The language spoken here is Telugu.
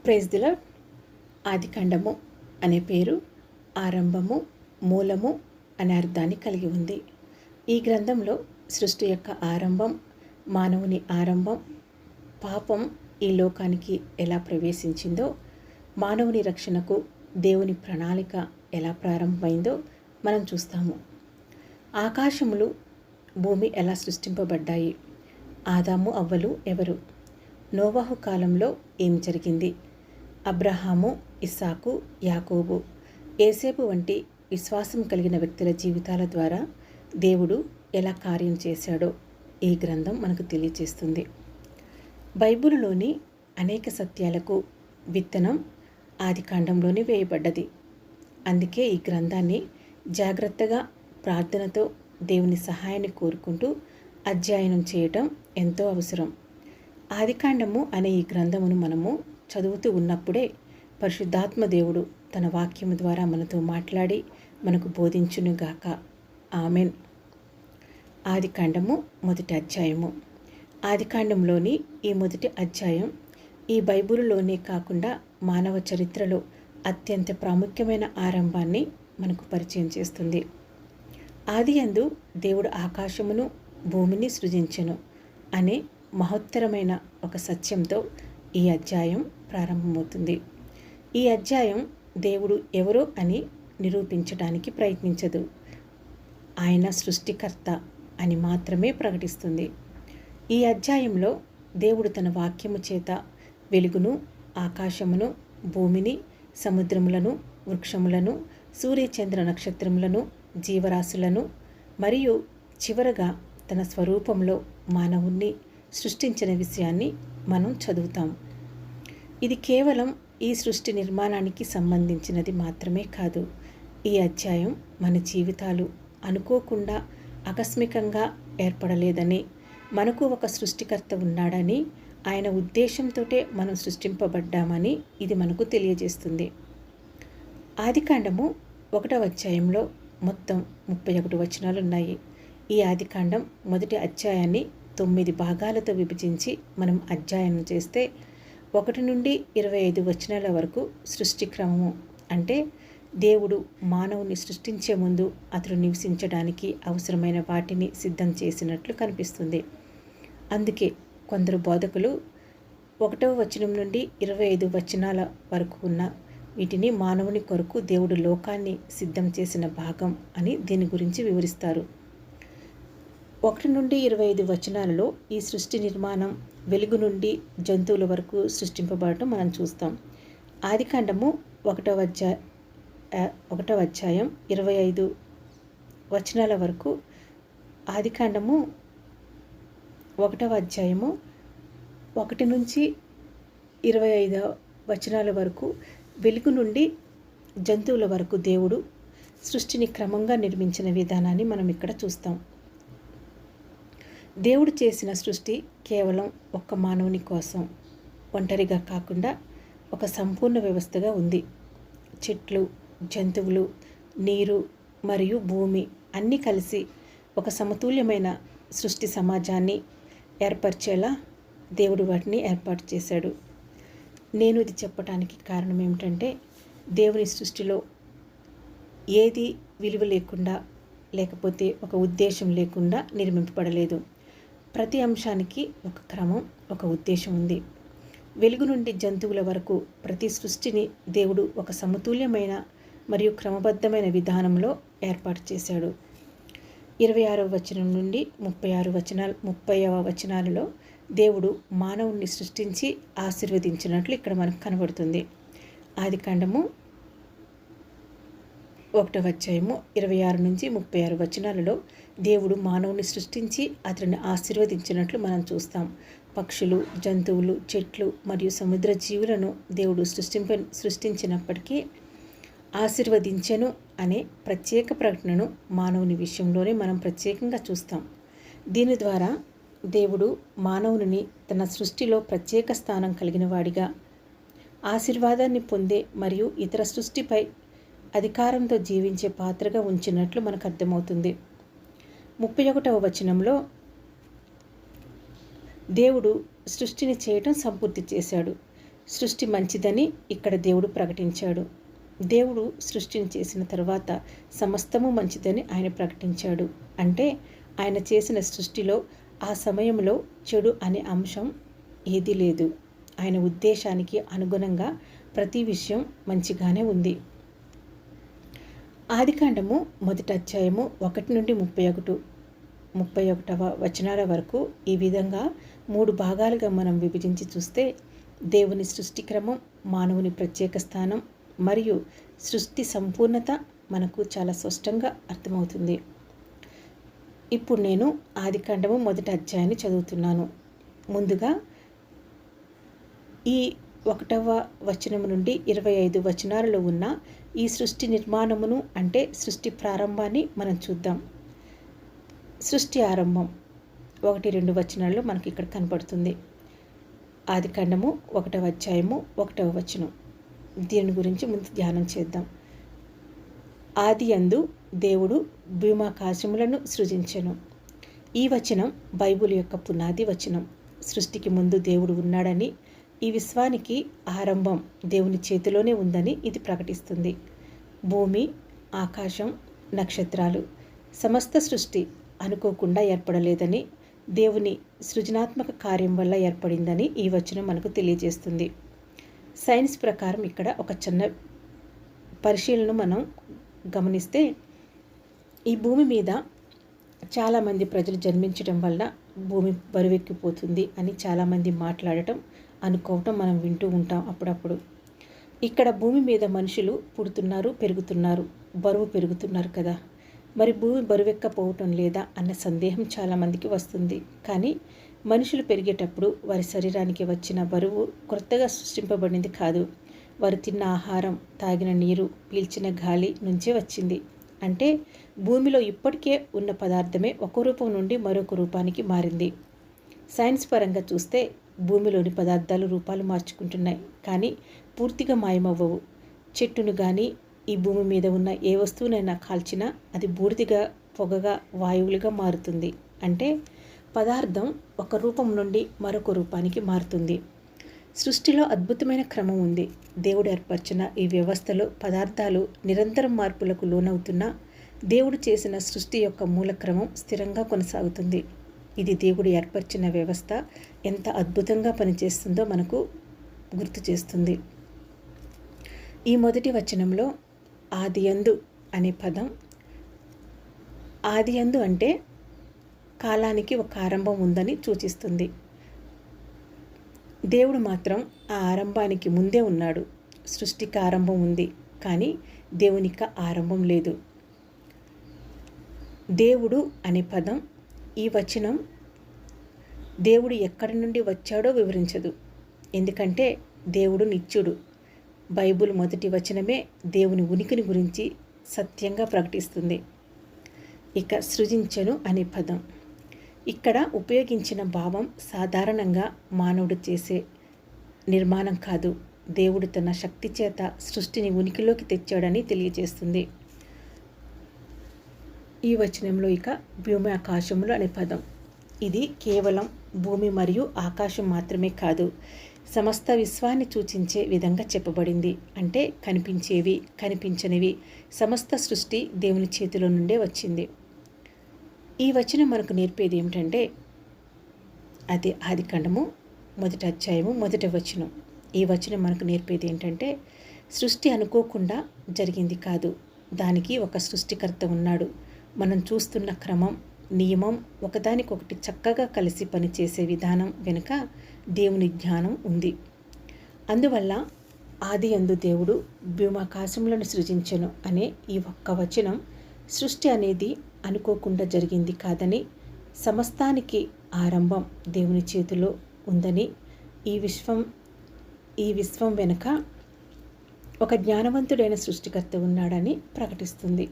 Praise the lord. ఆదికాండము అనే పేరు ఆరంభము, మూలము అనే అర్థాన్ని కలిగి ఉంది. ఈ గ్రంథంలో సృష్టి యొక్క ఆరంభం, మానవుని ఆరంభం, పాపం ఈ లోకానికి ఎలా ప్రవేశించిందో, మానవుని రక్షణకు దేవుని ప్రణాళిక ఎలా ప్రారంభమైందో మనం చూస్తాము. ఆకాశములు, భూమి ఎలా సృష్టింపబడ్డాయి, ఆదాము అవ్వలు ఎవరు, నోవహు కాలంలో ఏం జరిగింది, అబ్రహాము, ఇస్సాకు, యాకోబు, యేసేపు వంటి విశ్వాసం కలిగిన వ్యక్తుల జీవితాల ద్వారా దేవుడు ఎలా కార్యం చేశాడో ఈ గ్రంథం మనకు తెలియజేస్తుంది. బైబిలులోని అనేక సత్యాలకు విత్తనం ఆదికాండంలోనే వేయబడ్డది. అందుకే ఈ గ్రంథాన్ని జాగ్రత్తగా ప్రార్థనతో దేవుని సహాయాన్ని కోరుకుంటూ అధ్యయనం చేయటం ఎంతో అవసరం. ఆదికాండము అనే ఈ గ్రంథమును మనము చదువుతూ ఉన్నప్పుడే పరిశుద్ధాత్మ దేవుడు తన వాక్యము ద్వారా మనతో మాట్లాడి మనకు బోధించునుగాక. ఆమెన్. ఆదికాండము మొదటి అధ్యాయము. ఆదికాండంలోని ఈ మొదటి అధ్యాయం ఈ బైబిలులోనే కాకుండా మానవ చరిత్రలో అత్యంత ప్రాముఖ్యమైన ఆరంభాన్ని మనకు పరిచయం చేస్తుంది. ఆదియందు దేవుడు ఆకాశమును భూమిని సృజించెను అనే మహత్తరమైన ఒక సత్యంతో ఈ అధ్యాయం ప్రారంభమవుతుంది. ఈ అధ్యాయం దేవుడు ఎవరో అని నిరూపించడానికి ప్రయత్నించదు. ఆయన సృష్టికర్త అని మాత్రమే ప్రకటిస్తుంది. ఈ అధ్యాయంలో దేవుడు తన వాక్యము చేత వెలుగును, ఆకాశమును, భూమిని, సముద్రములను, వృక్షములను, సూర్యచంద్ర నక్షత్రములను, జీవరాశులను మరియు చివరగా తన స్వరూపంలో మానవుణ్ణి సృష్టించిన విషయాన్ని మనం చదువుతాం. ఇది కేవలం ఈ సృష్టి నిర్మాణానికి సంబంధించినది మాత్రమే కాదు. ఈ అధ్యాయం మన జీవితాలు అనుకోకుండా ఆకస్మికంగా ఏర్పడలేదని, మనకు ఒక సృష్టికర్త ఉన్నాడని, ఆయన ఉద్దేశంతోటే మనం సృష్టింపబడ్డామని ఇది మనకు తెలియజేస్తుంది. ఆదికాండము 1వ అధ్యాయంలో మొత్తం 31 వచనాలు ఉన్నాయి. ఈ ఆదికాండం మొదటి అధ్యాయాన్ని 9 భాగాలతో విభజించి మనం అధ్యయనం చేస్తే 1 నుండి 25 వచనాల వరకు సృష్టి క్రమము, అంటే దేవుడు మానవుని సృష్టించే ముందు అతడు నివసించడానికి అవసరమైన వాటిని సిద్ధం చేసినట్లు కనిపిస్తుంది. అందుకే కొందరు బోధకులు 1వ వచనం నుండి 25 వచనాల వరకు ఉన్న వీటిని మానవుని కొరకు దేవుడు లోకాన్ని సిద్ధం చేసిన భాగం అని దీని గురించి వివరిస్తారు. 1 నుండి 25 వచనాలలో ఈ సృష్టి నిర్మాణం, వెలుగు నుండి జంతువుల వరకు సృష్టింపబడటం మనం చూస్తాం. ఆదికాండము 1వ అధ్యాయం 25 వచనాల వరకు, ఆదికాండము 1వ అధ్యాయము 1 నుంచి 25 వచనాల వరకు వెలుగు నుండి జంతువుల వరకు దేవుడు సృష్టిని క్రమంగా నిర్మించిన విధానాన్ని మనం ఇక్కడ చూస్తాం. దేవుడు చేసిన సృష్టి కేవలం ఒక్క మానవుని కోసం ఒంటరిగా కాకుండా ఒక సంపూర్ణ వ్యవస్థగా ఉంది. చెట్లు, జంతువులు, నీరు మరియు భూమి అన్నీ కలిసి ఒక సమతుల్యమైన సృష్టి సమాజాన్ని ఏర్పరిచేలా దేవుడు వాటిని ఏర్పాటు చేశాడు. నేను ఇది చెప్పడానికి కారణం ఏమిటంటే, దేవుని సృష్టిలో ఏది విలువ లేకుండా, లేకపోతే ఒక ఉద్దేశం లేకుండా నిర్మింపబడలేదు. ప్రతి అంశానికి ఒక క్రమం, ఒక ఉద్దేశం ఉంది. వెలుగు నుండి జంతువుల వరకు ప్రతి సృష్టిని దేవుడు ఒక సమతుల్యమైన మరియు క్రమబద్ధమైన విధానంలో ఏర్పాటు చేశాడు. 26వ వచనం నుండి 30వ వచనాలలో దేవుడు మానవుణ్ణి సృష్టించి ఆశీర్వదించినట్లు ఇక్కడ మనకు కనబడుతుంది. ఆదికాండము 1వ అధ్యాయము 26 నుంచి 36 వచనాలలో దేవుడు మానవుని సృష్టించి అతడిని ఆశీర్వదించినట్లు మనం చూస్తాం. పక్షులు, జంతువులు, చెట్లు మరియు సముద్ర జీవులను దేవుడు సృష్టించినప్పటికీ ఆశీర్వదించెను అనే ప్రత్యేక ప్రకటనను మానవుని విషయంలోనే మనం ప్రత్యేకంగా చూస్తాం. దీని ద్వారా దేవుడు మానవుని తన సృష్టిలో ప్రత్యేక స్థానం కలిగిన వాడిగా, ఆశీర్వాదాన్ని పొందే మరియు ఇతర సృష్టిపై అధికారంతో జీవించే పాత్రగా ఉంచినట్లు మనకు అర్థమవుతుంది. 31వ వచనంలో దేవుడు సృష్టిని చేయటం సంపూర్తి చేశాడు. సృష్టి మంచిదని ఇక్కడ దేవుడు ప్రకటించాడు. దేవుడు సృష్టిని చేసిన తర్వాత సమస్తము మంచిదని ఆయన ప్రకటించాడు. అంటే ఆయన చేసిన సృష్టిలో ఆ సమయంలో చెడు అనే అంశం ఏదీ లేదు. ఆయన ఉద్దేశానికి అనుగుణంగా ప్రతి విషయం మంచిగానే ఉంది. ఆదికాండము 1వ అధ్యాయము 1 నుండి 31వ వచనాల వరకు ఈ విధంగా 3 భాగాలుగా మనం విభజించి చూస్తే దేవుని సృష్టి క్రమం, మానవుని ప్రత్యేక స్థానం మరియు సృష్టి సంపూర్ణత మనకు చాలా స్పష్టంగా అర్థమవుతుంది. ఇప్పుడు నేను ఆదికాండము 1వ అధ్యాయాన్ని చదువుతున్నాను. ముందుగా ఈ 1వ వచనం నుండి 25 వచనాలలో ఉన్న ఈ సృష్టి నిర్మాణమును అంటే సృష్టి ప్రారంభాన్ని మనం చూద్దాం. సృష్టి ఆరంభం 1-2 వచనాల్లో మనకి ఇక్కడ కనపడుతుంది. ఆదికాండము 1వ అధ్యాయము 1వ వచనం. దీని గురించి ముందు ధ్యానం చేద్దాం. ఆదియందు దేవుడు భూమాకాశములను సృజించెను. ఈ వచనం బైబిల్ యొక్క పునాది వచనం. సృష్టికి ముందు దేవుడు ఉన్నాడని, ఈ విశ్వానికి ఆరంభం దేవుని చేతిలోనే ఉందని ఇది ప్రకటిస్తుంది. భూమి, ఆకాశం, నక్షత్రాలు సమస్త సృష్టి అనుకోకుండా ఏర్పడలేదని, దేవుని సృజనాత్మక కార్యం వల్ల ఏర్పడిందని ఈ వచనం మనకు తెలియజేస్తుంది. సైన్స్ ప్రకారం ఇక్కడ ఒక చిన్న పరిశీలన మనం గమనిస్తే, ఈ భూమి మీద చాలామంది ప్రజలు జన్మించడం వల్ల భూమి బరువెక్కిపోతుంది అని చాలామంది మాట్లాడటం, అనుకోవటం మనం వింటూ ఉంటాం అప్పుడప్పుడు. ఇక్కడ భూమి మీద మనుషులు పుడుతున్నారు, పెరుగుతున్నారు, బరువు పెరుగుతున్నారు కదా, మరి భూమి బరువెక్కపోవటం లేదా అన్న సందేహం చాలామందికి వస్తుంది. కానీ మనుషులు పెరిగేటప్పుడు వారి శరీరానికి వచ్చిన బరువు కొత్తగా సృష్టింపబడింది కాదు. వారు తిన్న ఆహారం, తాగిన నీరు, పీల్చిన గాలి నుంచే వచ్చింది. అంటే భూమిలో ఇప్పటికే ఉన్న పదార్థమే ఒక రూపం నుండి మరొక రూపానికి మారింది. సైన్స్ పరంగా చూస్తే భూమిలోని పదార్థాలు రూపాలు మార్చుకుంటున్నాయి, కానీ పూర్తిగా మాయమవ్వవు. చెట్టును కానీ ఈ భూమి మీద ఉన్న ఏ వస్తువునైనా కాల్చినా అది బూడిదిగా, పొగగా, వాయువులుగా మారుతుంది. అంటే పదార్థం ఒక రూపం నుండి మరొక రూపానికి మారుతుంది. సృష్టిలో అద్భుతమైన క్రమం ఉంది. దేవుడు ఏర్పరిచిన ఈ వ్యవస్థలో పదార్థాలు నిరంతరం మార్పులకు లోనవుతున్నా దేవుడు చేసిన సృష్టి యొక్క మూలక్రమం స్థిరంగా కొనసాగుతుంది. ఇది దేవుడు ఏర్పరిచిన వ్యవస్థ ఎంత అద్భుతంగా పనిచేస్తుందో మనకు గుర్తు చేస్తుంది. ఈ మొదటి వచనంలో ఆదియందు అనే పదం, ఆదియందు అంటే కాలానికి ఒక ఆరంభం ఉందని సూచిస్తుంది. దేవుడు మాత్రం ఆ ఆరంభానికి ముందే ఉన్నాడు. సృష్టికి ఆరంభం ఉంది, కానీ దేవునికి ఆరంభం లేదు. దేవుడు అనే పదం, ఈ వచనం దేవుడు ఎక్కడి నుండి వచ్చాడో వివరించదు. ఎందుకంటే దేవుడు నిత్యుడు. బైబిల్ మొదటి వచనమే దేవుని ఉనికిని గురించి సత్యంగా ప్రకటిస్తుంది. ఇక సృజించెను అనే పదం, ఇక్కడ ఉపయోగించిన భావం సాధారణంగా మానవుడు చేసే నిర్మాణం కాదు, దేవుడు తన శక్తి చేత సృష్టిని ఉనికిలోకి తెచ్చాడని తెలియజేస్తుంది. ఈ వచనంలో ఇక భూమి ఆకాశములు అనే పదం, ఇది కేవలం భూమి మరియు ఆకాశం మాత్రమే కాదు, సమస్త విశ్వాన్ని సూచించే విధంగా చెప్పబడింది. అంటే కనిపించేవి, కనిపించనివి సమస్త సృష్టి దేవుని చేతిలో నుండే వచ్చింది. ఈ వచనం మనకు నేర్పేది ఏమిటంటే, అది ఆదికాండము 1వ అధ్యాయము 1వ వచనం. ఈ వచనం మనకు నేర్పేది ఏంటంటే, సృష్టి అనుకోకుండా జరిగింది కాదు, దానికి ఒక సృష్టికర్త ఉన్నాడు. మనం చూస్తున్న క్రమం, నియమం ఒకదానికొకటి చక్కగా కలిసి పనిచేసే విధానం వెనుక దేవుని జ్ఞానం ఉంది. అందువల్ల ఆదియందు దేవుడు భూమాకాశములను సృజించెను అనే ఈ ఒక్క వచనం సృష్టి అనేది అనుకోకుండా జరిగింది కాదని, సమస్తానికి ఆరంభం దేవుని చేతిలో ఉందని, ఈ విశ్వం వెనుక ఒక జ్ఞానవంతుడైన సృష్టికర్త ఉన్నాడని ప్రకటిస్తుంది.